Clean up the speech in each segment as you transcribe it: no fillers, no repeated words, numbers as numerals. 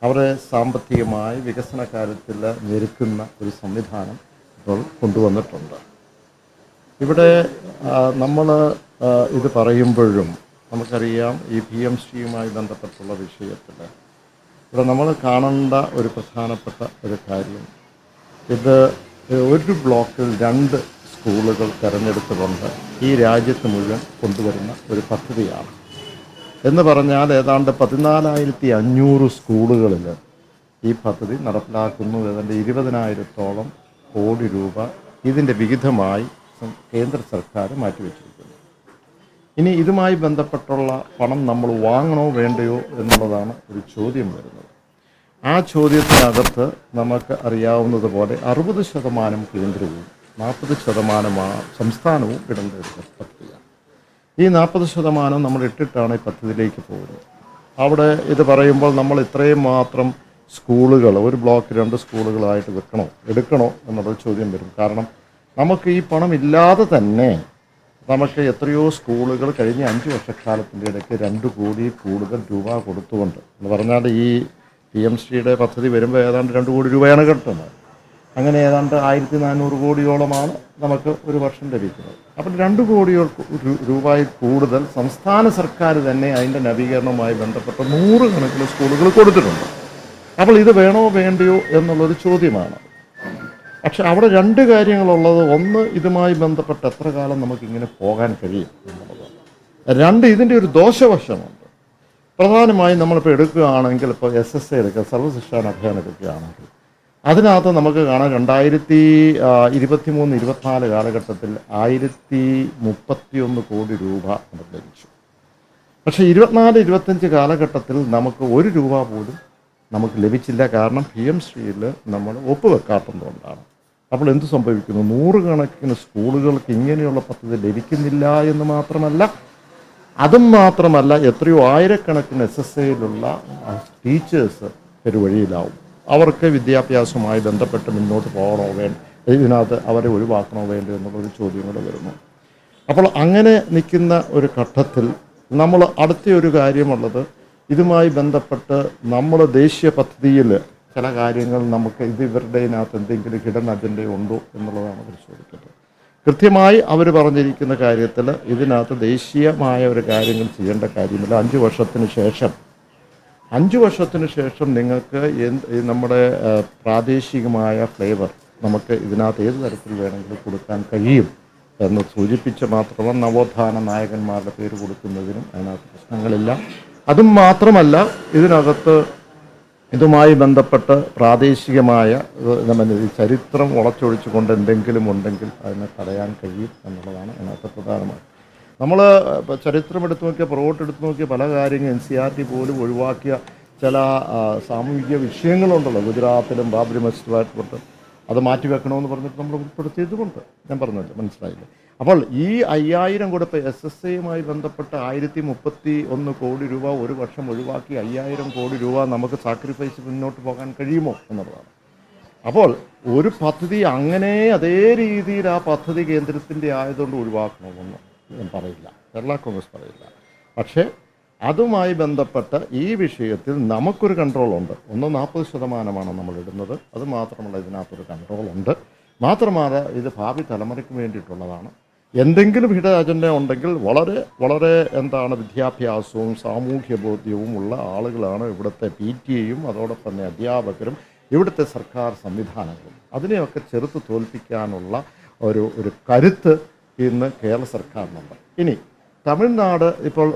അവരെ സാമ്പത്തികമായി വികസന കാര്യത്തിൽ ഞെരുക്കുന്ന ഒരു സംവിധാനം ഇപ്പോൾ കൊണ്ടുവന്നിട്ടുണ്ട്. ഇവിടെ നമ്മൾ ഇത് പറയുമ്പോഴും നമുക്കറിയാം ഈ PMCയുമായി ബന്ധപ്പെട്ടുള്ള വിഷയത്തിൽ ഇവിടെ നമ്മൾ കാണേണ്ട ഒരു പ്രധാനപ്പെട്ട ഒരു കാര്യം, ഇത് ഒരു ബ്ലോക്കിൽ 2 സ്കൂളുകൾ തിരഞ്ഞെടുത്തുകൊണ്ട് ഈ രാജ്യത്ത് മുഴുവൻ കൊണ്ടുവരുന്ന ഒരു പദ്ധതിയാണ്. എന്ന് പറഞ്ഞാൽ ഏതാണ്ട് 14,500 സ്കൂളുകളിൽ ഈ പദ്ധതി നടപ്പിലാക്കുന്നു. ഏതാണ്ട് 20,000-ഓളം കോടി രൂപ ഇതിൻ്റെ വിഹിതമായി കേന്ദ്ര സർക്കാർ മാറ്റിവെച്ചിരിക്കുന്നു. ഇനി ഇതുമായി ബന്ധപ്പെട്ടുള്ള പണം നമ്മൾ വാങ്ങണോ വേണ്ടയോ എന്നുള്ളതാണ് ഒരു ചോദ്യം വരുന്നത്. ആ ചോദ്യത്തിനകത്ത് നമുക്ക് അറിയാവുന്നതുപോലെ 60% കേന്ദ്രവും 40% സംസ്ഥാനവും ഇടേണ്ട ഒരു പദ്ധതിയാണ്. ഈ 40% നമ്മൾ ഇട്ടിട്ടാണ് ഈ പദ്ധതിയിലേക്ക് പോകുന്നത്. അവിടെ ഇത് പറയുമ്പോൾ നമ്മൾ ഇത്രയും മാത്രം സ്കൂളുകൾ ഒരു ബ്ലോക്ക് 2 സ്കൂളുകളായിട്ട് എടുക്കണോ എന്നുള്ളൊരു ചോദ്യം വരും. കാരണം നമുക്ക് ഈ പണം ഇല്ലാതെ തന്നെ നമുക്ക് എത്രയോ സ്കൂളുകൾ കഴിഞ്ഞ 5 വർഷക്കാലത്തിൻ്റെ ഇടയ്ക്ക് 2 കോടി കൂടുതൽ രൂപ കൊടുത്തുകൊണ്ട് എന്ന് പറഞ്ഞാൽ ഈ PMCയുടെ പദ്ധതി വരുമ്പോൾ ഏതാണ്ട് 2 കോടി രൂപയാണ് കിട്ടുന്നത്. അങ്ങനെ ഏതാണ്ട് 1,400 കോടിയോളമാണ് നമുക്ക് ഒരു വർഷം ലഭിക്കുന്നത്. അപ്പോൾ 2 കോടി രൂപയിൽ കൂടുതൽ സംസ്ഥാന സർക്കാർ തന്നെ അതിൻ്റെ നവീകരണവുമായി ബന്ധപ്പെട്ട 100 കണക്കിന് സ്കൂളുകൾ കൊടുത്തിട്ടുണ്ട്. അപ്പോൾ ഇത് വേണോ വേണ്ടയോ എന്നുള്ളൊരു ചോദ്യമാണ്. പക്ഷെ അവിടെ 2 കാര്യങ്ങളുള്ളത്. ഒന്ന്, ഇതുമായി ബന്ധപ്പെട്ട് എത്ര കാലം നമുക്കിങ്ങനെ പോകാൻ കഴിയും എന്നുള്ളതാണ്. 2, ഇതിൻ്റെ ഒരു ദോഷവശമുണ്ട്. പ്രധാനമായും നമ്മളിപ്പോൾ എടുക്കുകയാണെങ്കിൽ ഇപ്പോൾ SSA എടുക്കുക, സർവ്വശിക്ഷാ അഭിയാൻ എടുക്കുകയാണെങ്കിൽ അതിനകത്ത് നമുക്ക് കാണാം 2023-24 കാലഘട്ടത്തിൽ 1,031 കോടി രൂപ നമുക്ക് ലഭിച്ചു. പക്ഷേ 24-25 കാലഘട്ടത്തിൽ നമുക്ക് 1 രൂപ പോലും നമുക്ക് ലഭിച്ചില്ല. കാരണം PMCയിൽ നമ്മൾ ഒപ്പുവെക്കാത്തതുകൊണ്ടാണ്. അപ്പോൾ എന്ത് സംഭവിക്കുന്നു? 100 കണക്കിന് സ്കൂളുകൾക്ക് ഇങ്ങനെയുള്ള പദ്ധതി ലഭിക്കുന്നില്ല എന്ന് മാത്രമല്ല, അതും മാത്രമല്ല, എത്രയോ ആയിരക്കണക്കിന് SSAയിലുള്ള ടീച്ചേഴ്സ് പെരുവഴിയിലാവും. അവർക്ക് വിദ്യാഭ്യാസവുമായി ബന്ധപ്പെട്ട് മുന്നോട്ട് പോകണോ ഇതിനകത്ത് അവരെ ഒഴിവാക്കണോ വേണ്ടോ എന്നുള്ളൊരു ചോദ്യം കൂടെ വരുന്നു. അപ്പോൾ അങ്ങനെ നിൽക്കുന്ന ഒരു ഘട്ടത്തിൽ നമ്മൾ അടുത്തൊരു കാര്യമുള്ളത്, ഇതുമായി ബന്ധപ്പെട്ട് നമ്മൾ ദേശീയ പദ്ധതിയിൽ ചില കാര്യങ്ങൾ നമുക്ക് ഇവരുടെ ഇതിനകത്ത് എന്തെങ്കിലും ഹിഡൻ അജണ്ട ഉണ്ടോ എന്നുള്ളതാണ് പരിശോധിക്കുന്നത്. കൃത്യമായി അവർ പറഞ്ഞിരിക്കുന്ന കാര്യത്തിൽ ഇതിനകത്ത് ദേശീയമായ ഒരു കാര്യങ്ങൾ ചെയ്യേണ്ട കാര്യമില്ല. 5 വർഷത്തിന് ശേഷം നിങ്ങൾക്ക് നമ്മുടെ പ്രാദേശികമായ ഫ്ലേവർ നമുക്ക് ഇതിനകത്ത് ഏത് തരത്തിൽ വേണമെങ്കിലും കൊടുക്കാൻ കഴിയും എന്ന് സൂചിപ്പിച്ച് മാത്രമല്ല, നവോത്ഥാന നായകന്മാരുടെ പേര് കൊടുക്കുന്നതിനും അതിനകത്ത് പ്രശ്നങ്ങളില്ല. അതും മാത്രമല്ല, ഇതിനകത്ത് ഇതുമായി ബന്ധപ്പെട്ട് പ്രാദേശികമായ ചരിത്രം വളച്ചൊടിച്ചുകൊണ്ട് എന്തെങ്കിലും ഉണ്ടെങ്കിൽ അതിനെ തടയാൻ കഴിയും എന്നുള്ളതാണ് അതിനകത്ത് പ്രധാനമായി. നമ്മൾ ചരിത്രം എടുത്തു നോക്കിയ, പുറകോട്ട് എടുത്തു നോക്കിയ പല കാര്യങ്ങൾ NCERT പോലും ഒഴിവാക്കിയ ചില സാമൂഹിക വിഷയങ്ങളുണ്ടല്ലോ. ഗുജറാത്തിലും ബാബരി മസ്ജിദുമായിട്ട് കൊണ്ട് അത് മാറ്റിവെക്കണമെന്ന് പറഞ്ഞിട്ട് നമ്മൾ ഉൾപ്പെടുത്തിയതുകൊണ്ട് ഞാൻ പറഞ്ഞല്ലോ, മനസ്സിലായില്ലേ? അപ്പോൾ ഈ 5,000 കൂടെ ഇപ്പോൾ SSAയുമായി ബന്ധപ്പെട്ട് 1,031 കോടി രൂപ ഒരു വർഷം ഒഴിവാക്കി 5,000 കോടി രൂപ നമുക്ക് സാക്രിഫൈസ് മുന്നോട്ട് പോകാൻ കഴിയുമോ എന്നുള്ളതാണ്. അപ്പോൾ ഒരു പദ്ധതി അങ്ങനെ അതേ രീതിയിൽ ആ പദ്ധതി കേന്ദ്രത്തിൻ്റെ ആയതുകൊണ്ട് ഒഴിവാക്കണമെന്ന് ഞാൻ പറയില്ല, കേരള കോൺഗ്രസ് പറയില്ല. പക്ഷേ അതുമായി ബന്ധപ്പെട്ട് ഈ വിഷയത്തിൽ നമുക്കൊരു കൺട്രോളുണ്ട്. 40% നമ്മൾ ഇടുന്നത്. അത് മാത്രമല്ല, ഇതിനകത്തൊരു കൺട്രോളുണ്ട്. മാത്രമല്ല, ഇത് ഭാവി തലമുറയ്ക്ക് വേണ്ടിയിട്ടുള്ളതാണ്. എന്തെങ്കിലും ഹിഡൻ അജണ്ട ഉണ്ടെങ്കിൽ വളരെ വിദ്യാഭ്യാസവും സാമൂഹ്യ ബോധ്യവും ഉള്ള ആളുകളാണ് ഇവിടുത്തെ PTAയും അതോടൊപ്പം തന്നെ അധ്യാപകരും ഇവിടുത്തെ സർക്കാർ സംവിധാനങ്ങളും. അതിനെയൊക്കെ ചെറുത്ത് തോൽപ്പിക്കാനുള്ള ഒരു കരുത്ത് ഇന്ന് കേരള സർക്കാരിനുണ്ട്. ഇനി തമിഴ്നാട് ഇപ്പോൾ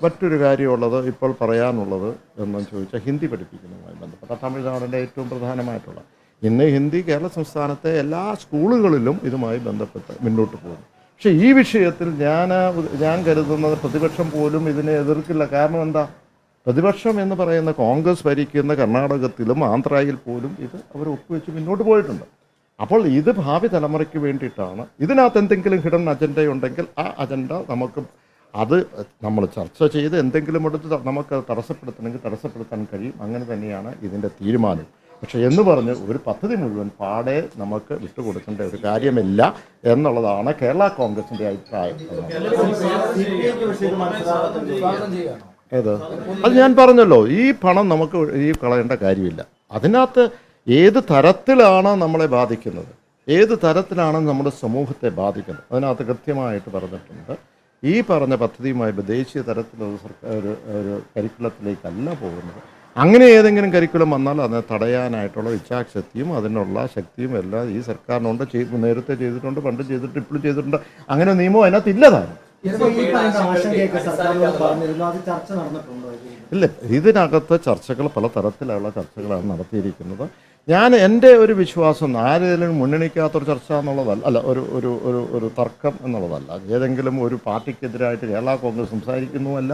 മറ്റൊരു കാര്യമുള്ളത് ഇപ്പോൾ പറയാനുള്ളത് എന്ന് ചോദിച്ചാൽ, ഹിന്ദി പഠിപ്പിക്കുന്നതുമായി ബന്ധപ്പെട്ട തമിഴ്നാടിൻ്റെ ഏറ്റവും പ്രധാനമായിട്ടുള്ള ഇന്ന് ഹിന്ദി കേരള സംസ്ഥാനത്തെ എല്ലാ സ്കൂളുകളിലും ഇതുമായി ബന്ധപ്പെട്ട് മുന്നോട്ട് പോകുന്നു. പക്ഷേ ഈ വിഷയത്തിൽ ഞാൻ കരുതുന്നത് പ്രതിപക്ഷം പോലും ഇതിനെ എതിർക്കില്ല. കാരണം എന്താ? പ്രതിപക്ഷം എന്ന് പറയുന്ന കോൺഗ്രസ് ഭരിക്കുന്ന കർണാടകത്തിലും ആന്ധ്രയിൽ പോലും ഇത് അവർ ഒപ്പുവെച്ച് മുന്നോട്ട് പോയിട്ടുണ്ട്. അപ്പോൾ ഇത് ഭാവി തലമുറയ്ക്ക് വേണ്ടിയിട്ടാണ്. ഇതിനകത്ത് എന്തെങ്കിലും ഹിഡൻ അജണ്ടയുണ്ടെങ്കിൽ ആ അജണ്ട അത് നമ്മൾ ചർച്ച ചെയ്ത് എന്തെങ്കിലും എടുത്ത് നമുക്ക് തടസ്സപ്പെടുത്തണമെങ്കിൽ തടസ്സപ്പെടുത്താൻ കഴിയും. അങ്ങനെ തന്നെയാണ് ഇതിൻ്റെ തീരുമാനം. പക്ഷേ എന്ന് പറഞ്ഞ് ഒരു പദ്ധതി മുഴുവൻ പാടെ നമുക്ക് വിട്ടുകൊടുക്കേണ്ട ഒരു കാര്യമില്ല എന്നുള്ളതാണ് കേരള കോൺഗ്രസിൻ്റെ അഭിപ്രായം. ഏത്? അത് ഞാൻ പറഞ്ഞല്ലോ, ഈ പണം നമുക്ക് കളയേണ്ട കാര്യമില്ല. അതിനകത്ത് ഏത് തരത്തിലാണ് നമ്മളെ ബാധിക്കുന്നത്, ഏത് തരത്തിലാണ് നമ്മുടെ സമൂഹത്തെ ബാധിക്കുന്നത്, അതിനകത്ത് കൃത്യമായിട്ട് പറഞ്ഞിട്ടുണ്ട്. ഈ പറഞ്ഞ പദ്ധതിയുമായി ദേശീയ തലത്തിലുള്ള ഒരു കരിക്കുലത്തിലേക്കല്ല പോകുന്നത്. അങ്ങനെ ഏതെങ്കിലും കരിക്കുലം വന്നാൽ അതിനെ തടയാനായിട്ടുള്ള ഇച്ഛാശക്തിയും അതിനുള്ള ശക്തിയും എല്ലാം ഈ സർക്കാരിനുണ്ട്. നേരത്തെ ചെയ്തിട്ടുണ്ട്, പണ്ട് ചെയ്തിട്ട്, ഇപ്പോഴും ചെയ്തിട്ടുണ്ട്. അങ്ങനെ നിയമം അതിനകത്ത് ഇല്ലതാണ്. ഇല്ല, ഇതിനകത്ത് ചർച്ചകൾ പല തരത്തിലുള്ള ചർച്ചകളാണ് നടത്തിയിരിക്കുന്നത്. എൻ്റെ ഒരു വിശ്വാസം ആരെങ്കിലും മുന്നണിക്കാത്തൊരു ചർച്ച എന്നുള്ളതല്ല, അല്ല ഒരു ഒരു ഒരു ഒരു തർക്കം എന്നുള്ളതല്ല. ഏതെങ്കിലും ഒരു പാർട്ടിക്കെതിരായിട്ട് കേരള കോൺഗ്രസ് സംസാരിക്കുന്നുമല്ല,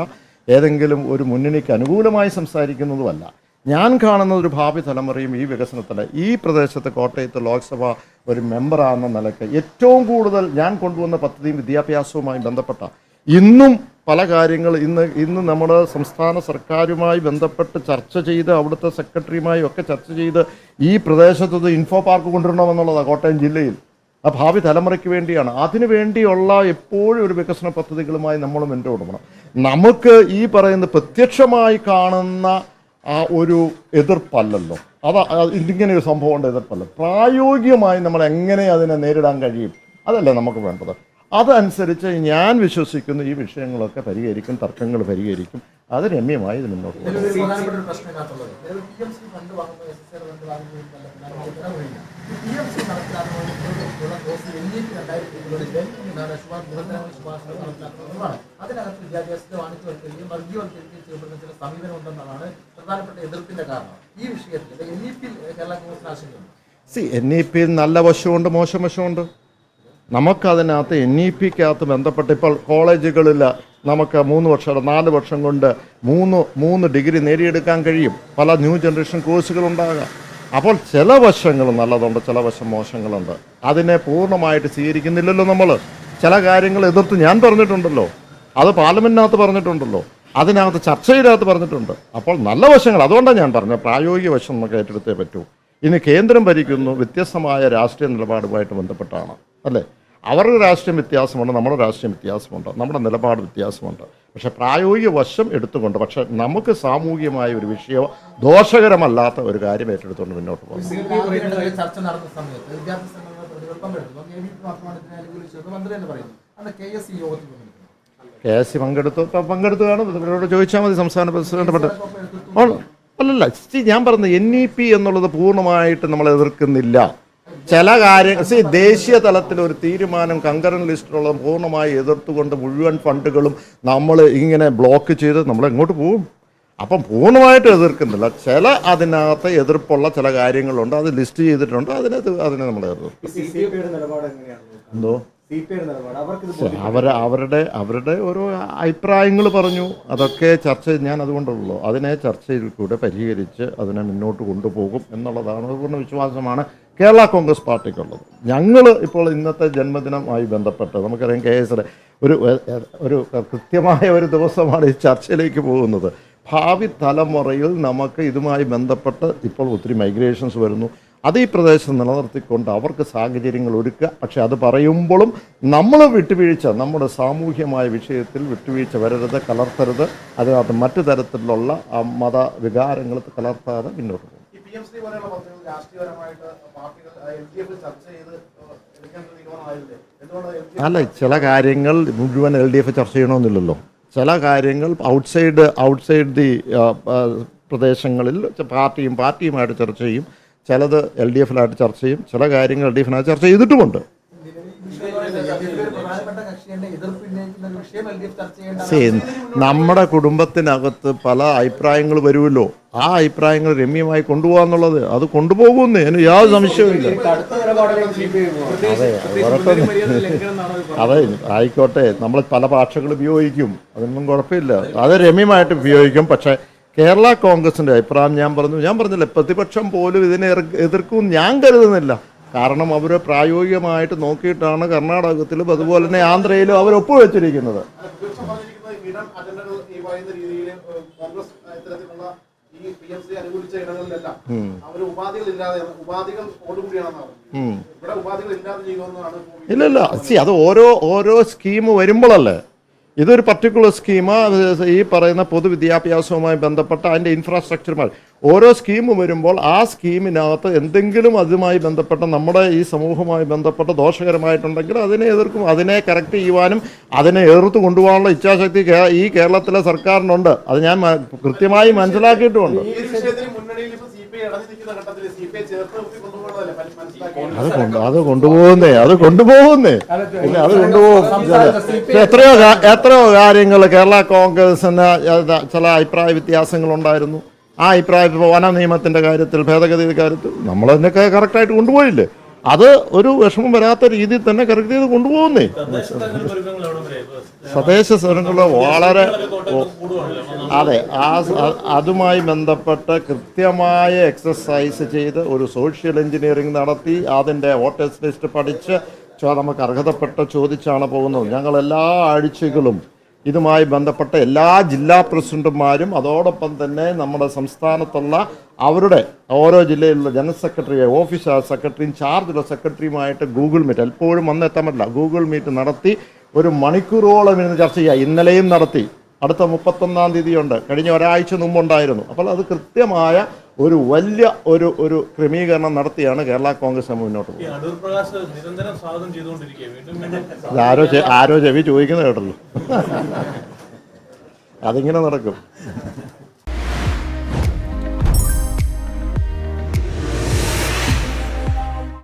ഏതെങ്കിലും ഒരു മുന്നണിക്ക് അനുകൂലമായി സംസാരിക്കുന്നതുമല്ല. ഞാൻ കാണുന്ന ഒരു ഭാവി തലമുറയും ഈ വികസനത്തിൽ ഈ പ്രദേശത്ത് കോട്ടയത്ത് ലോക്സഭ ഒരു മെമ്പറാണെന്ന നിലയ്ക്ക് ഏറ്റവും കൂടുതൽ ഞാൻ കൊണ്ടുവന്ന പദ്ധതിയും വിദ്യാഭ്യാസവുമായി ബന്ധപ്പെട്ട ഇന്നും പല കാര്യങ്ങൾ ഇന്ന് നമ്മുടെ സംസ്ഥാന സർക്കാരുമായി ബന്ധപ്പെട്ട് ചർച്ച ചെയ്ത് അവിടുത്തെ സെക്രട്ടറിയുമായി ഒക്കെ ചർച്ച ചെയ്ത് ഈ പ്രദേശത്ത് ഇൻഫോ പാർക്ക് കൊണ്ടുവരണമെന്നുള്ളതാണ് കോട്ടയം ജില്ലയിൽ. ആ ഭാവി തലമുറയ്ക്ക് വേണ്ടിയാണ്. അതിനു വേണ്ടിയുള്ള എപ്പോഴും ഒരു വികസന പദ്ധതികളുമായി നമ്മൾ മുന്നോട്ട്. നമുക്ക് ഈ പറയുന്ന പ്രത്യക്ഷമായി കാണുന്ന ആ ഒരു എതിർപ്പല്ലല്ലോ, ഇതിങ്ങനെ ഒരു സംഭവമുണ്ട്, എതിർപ്പല്ല. പ്രായോഗികമായി നമ്മൾ എങ്ങനെ അതിനെ നേരിടാൻ കഴിയും, അതല്ലേ നമുക്ക് വേണ്ടത്. അതനുസരിച്ച് ഞാൻ വിശ്വസിക്കുന്നു ഈ വിഷയങ്ങളൊക്കെ പരിഹരിക്കും, തർക്കങ്ങൾ പരിഹരിക്കും. അത് രമ്യമായി ഇത് മുന്നോട്ട് പോകും. അതിനകത്ത് വിദ്യാഭ്യാസത്തെ വാണിജ്യവൽക്കരിക്കുകയും വർഗീയവൽക്കരിക്കുകയും ചെയ്യപ്പെടുന്ന ചില സമീപനം ഉണ്ടെന്നാണ് പ്രധാനപ്പെട്ട എതിർപ്പിന്റെ കാരണം. ഈ വിഷയത്തിൽ NEP കേരള കോൺഗ്രസ് ആശങ്കയുണ്ട്. NEP നല്ല വശമുണ്ട്, മോശം വശമുണ്ട്. നമുക്കതിനകത്ത് NEPക്കകത്ത് ബന്ധപ്പെട്ട് ഇപ്പോൾ കോളേജുകളിൽ നമുക്ക് 3 വർഷം 4 വർഷം കൊണ്ട് 3 ഡിഗ്രി നേടിയെടുക്കാൻ കഴിയും. പല ന്യൂ ജനറേഷൻ കോഴ്സുകളുണ്ടാകാം. അപ്പോൾ ചില വശങ്ങൾ നല്ലതുണ്ട്, ചില വശം മോശങ്ങളുണ്ട്. അതിനെ പൂർണ്ണമായിട്ട് സ്വീകരിക്കുന്നില്ലല്ലോ നമ്മൾ. ചില കാര്യങ്ങൾ എതിർത്ത് ഞാൻ പറഞ്ഞിട്ടുണ്ടല്ലോ, അത് പാർലമെൻറ്റിനകത്ത് പറഞ്ഞിട്ടുണ്ടല്ലോ, അതിനകത്ത് ചർച്ചയിനകത്ത് പറഞ്ഞിട്ടുണ്ട്. അപ്പോൾ നല്ല വശങ്ങൾ, അതുകൊണ്ടാണ് ഞാൻ പറഞ്ഞത് പ്രായോഗിക വശം നമുക്ക് ഏറ്റെടുത്തേ പറ്റൂ. ഇനി കേന്ദ്രം ഭരിക്കുന്നു, വ്യത്യസ്തമായ രാഷ്ട്രീയ നിലപാടുമായിട്ട് ബന്ധപ്പെട്ടാണ്, അല്ലേ? അവരുടെ രാഷ്ട്രീയം വ്യത്യാസമുണ്ട്, നമ്മുടെ രാഷ്ട്രീയം വ്യത്യാസമുണ്ട്, നമ്മുടെ നിലപാട് വ്യത്യാസമുണ്ട്. പക്ഷേ പ്രായോഗിക വശം എടുത്തുകൊണ്ട്, പക്ഷെ നമുക്ക് സാമൂഹികമായ ഒരു വിഷയം ദോഷകരമല്ലാത്ത ഒരു കാര്യം ഏറ്റെടുത്തുകൊണ്ട് മുന്നോട്ട് പോകും. ചർച്ച നടന്ന സമയത്ത് വിദ്യാർത്ഥി സംഘടന പ്രതികൾ പങ്കെടുത്തു. മന്ത്രി എന്ന് പറയുന്നു. അന്ന് KSC യോഗത്തിൽ KSC പങ്കെടുത്തതാണ്. ഇവരോട് ചോദിച്ചാൽ മതി. സംസ്ഥാന പ്രസിഡന്റ് അല്ലല്ല, ഞാൻ പറഞ്ഞത് NEP എന്നുള്ളത് പൂർണ്ണമായിട്ട് നമ്മൾ എതിർക്കുന്നില്ല. ചില കാര്യങ്ങൾ ദേശീയ തലത്തിൽ ഒരു തീരുമാനം കങ്കറൻ ലിസ്റ്റിലുള്ള പൂർണ്ണമായി എതിർത്തുകൊണ്ട് മുഴുവൻ ഫണ്ടുകളും നമ്മൾ ഇങ്ങനെ ബ്ലോക്ക് ചെയ്ത് നമ്മൾ എങ്ങോട്ട് പോകും? അപ്പം പൂർണ്ണമായിട്ട് എതിർക്കുന്നില്ല. ചില അതിനകത്ത് എതിർപ്പുള്ള ചില കാര്യങ്ങളുണ്ട്, അത് ലിസ്റ്റ് ചെയ്തിട്ടുണ്ട്. അതിനെ നമ്മൾ എതിർക്കും. എന്തോ അവരുടെ ഓരോ അഭിപ്രായങ്ങൾ പറഞ്ഞു. അതൊക്കെ ചർച്ച ഞാൻ അതുകൊണ്ടുള്ളൂ. അതിനെ ചർച്ചയിൽ കൂടെ പരിഹരിച്ച് അതിനെ മുന്നോട്ട് കൊണ്ടുപോകും എന്നുള്ളതാണ് പൂർണ്ണ വിശ്വാസമാണ് കേരള കോൺഗ്രസ് പാർട്ടിക്കുള്ളത്. ഞങ്ങൾ ഇപ്പോൾ ഇന്നത്തെ ജന്മദിനമായി ബന്ധപ്പെട്ട് നമുക്കറിയാം KSയുടെ ഒരു കൃത്യമായ ഒരു ദിവസമാണ് ഈ ചർച്ചയിലേക്ക് പോകുന്നത്. ഭാവി തലമുറയിൽ നമുക്ക് ഇതുമായി ബന്ധപ്പെട്ട് ഇപ്പോൾ ഒത്തിരി മൈഗ്രേഷൻസ് വരുന്നു. അത് ഈ പ്രദേശത്ത് നിലനിർത്തിക്കൊണ്ട് അവർക്ക് സാഹചര്യങ്ങൾ ഒരുക്കുക. പക്ഷെ അത് പറയുമ്പോഴും നമ്മൾ വിട്ടുവീഴ്ച, നമ്മുടെ സാമൂഹ്യമായ വിഷയത്തിൽ വിട്ടുവീഴ്ച വരരുത്, കലർത്തരുത്. അതിനകത്ത് മറ്റു തരത്തിലുള്ള മതവികാരങ്ങൾ കലർത്താതെ മുന്നോട്ട് പോകും. അല്ല, ചില കാര്യങ്ങൾ മുഴുവൻ LDF ചർച്ച ചെയ്യണമെന്നില്ലല്ലോ. ചില കാര്യങ്ങൾ ഔട്ട്സൈഡ് ദി പ്രദേശങ്ങളിൽ പാർട്ടിയുമായിട്ട് ചർച്ച ചെയ്യും. ചിലത് LDFലായിട്ട് ചർച്ച ചെയ്യും. ചില കാര്യങ്ങൾ LDFനായിട്ട് ചർച്ച ചെയ്തിട്ടുമുണ്ട്. നമ്മുടെ കുടുംബത്തിനകത്ത് പല അഭിപ്രായങ്ങൾ വരുമല്ലോ. ആ അഭിപ്രായങ്ങൾ രമ്യമായി കൊണ്ടുപോകാന്നുള്ളത് അത് കൊണ്ടുപോകുന്നേ, അതിന് യാതൊരു സംശയവുമില്ല. അതെ ആയിക്കോട്ടെ, നമ്മൾ പല ഭാഷകൾ ഉപയോഗിക്കും, അതൊന്നും കുഴപ്പമില്ല. അത് രമ്യമായിട്ട് ഉപയോഗിക്കും. പക്ഷേ കേരള കോൺഗ്രസിൻ്റെ അഭിപ്രായം ഞാൻ പറഞ്ഞില്ല, പ്രതിപക്ഷം പോലും ഇതിനെ എതിർക്കും ഞാൻ കരുതുന്നില്ല. കാരണം അവർ പ്രായോഗികമായിട്ട് നോക്കിയിട്ടാണ് കർണാടകത്തിലും അതുപോലെ തന്നെ ആന്ധ്രയിലും അവർ ഒപ്പുവെച്ചിരിക്കുന്നത്. ഇല്ലല്ല, അത് ഓരോ സ്കീം വരുമ്പോഴല്ലേ. ഇതൊരു പർട്ടിക്കുലർ സ്കീം ഈ പറയുന്ന പൊതുവിദ്യാഭ്യാസവുമായി ബന്ധപ്പെട്ട അതിൻ്റെ ഇൻഫ്രാസ്ട്രക്ചറുമായി ഓരോ സ്കീം വരുമ്പോൾ ആ സ്കീമിനകത്ത് എന്തെങ്കിലും അതുമായി ബന്ധപ്പെട്ട നമ്മുടെ ഈ സമൂഹവുമായി ബന്ധപ്പെട്ട ദോഷകരമായിട്ടുണ്ടെങ്കിൽ അതിനെ എതിർക്കും, അതിനെ കറക്റ്റ് ചെയ്യുവാനും അതിനെ എതിർത്ത് കൊണ്ടുപോകാനുള്ള ഇച്ഛാശക്തി ഈ കേരളത്തിലെ സർക്കാരിനുണ്ട്. അത് ഞാൻ കൃത്യമായി മനസ്സിലാക്കിയിട്ടുമുണ്ട്. അത് കൊണ്ടുപോകുന്നേ പിന്നെ അത് കൊണ്ടുപോകും. എത്രയോ കാര്യങ്ങൾ കേരള കോൺഗ്രസിന് ചില അഭിപ്രായ വ്യത്യാസങ്ങളുണ്ടായിരുന്നു. ആ അഭിപ്രായം ഇപ്പോൾ വന നിയമത്തിൻ്റെ കാര്യത്തിൽ, ഭേദഗതിയുടെ കാര്യത്തിൽ നമ്മളതിനൊക്കെ കറക്റ്റായിട്ട് കൊണ്ടുപോയില്ലേ. അത് ഒരു വിഷമം വരാത്ത രീതിയിൽ തന്നെ കറക്റ്റ് ചെയ്ത് കൊണ്ടുപോകുന്നേ. തദ്ദേശ സ്വരങ്ങൾ വളരെ അതെ അതുമായി ബന്ധപ്പെട്ട് കൃത്യമായ എക്സസൈസ് ചെയ്ത് ഒരു സോഷ്യൽ എഞ്ചിനീയറിംഗ് നടത്തി അതിൻ്റെ വോട്ടേഴ്സ് ലിസ്റ്റ് പഠിച്ച് നമുക്ക് അർഹതപ്പെട്ട ചോദിച്ചാണ് പോകുന്നത്. ഞങ്ങൾ എല്ലാ ആഴ്ചകളും ഇതുമായി ബന്ധപ്പെട്ട എല്ലാ ജില്ലാ പ്രസിഡന്റുമാരും അതോടൊപ്പം തന്നെ നമ്മുടെ സംസ്ഥാനത്തുള്ള അവരുടെ ഓരോ ജില്ലയിലുള്ള ജനറൽ സെക്രട്ടറി, ഓഫീസ് സെക്രട്ടറിയും ചാർജുള്ള സെക്രട്ടറിയുമായിട്ട് ഗൂഗിൾ മീറ്റ്, എപ്പോഴും വന്നെത്താൻ പറ്റില്ല, ഗൂഗിൾ മീറ്റ് നടത്തി ഒരു മണിക്കൂറോളം ഇരുന്ന് ചർച്ച ചെയ്യുക. ഇന്നലെയും നടത്തി. അടുത്ത 31-ാം തീയതിയുണ്ട്. കഴിഞ്ഞ ഒരാഴ്ച മുമ്പുണ്ടായിരുന്നു. അപ്പോൾ അത് കൃത്യമായ ഒരു വലിയ ഒരു ക്രമീകരണം നടത്തിയാണ് കേരള കോൺഗ്രസ് മുന്നോട്ട് പോകുന്നത്. ആരോ ചെവി ചോദിക്കുന്നത് കേട്ടല്ലോ. അതിങ്ങനെ നടക്കും.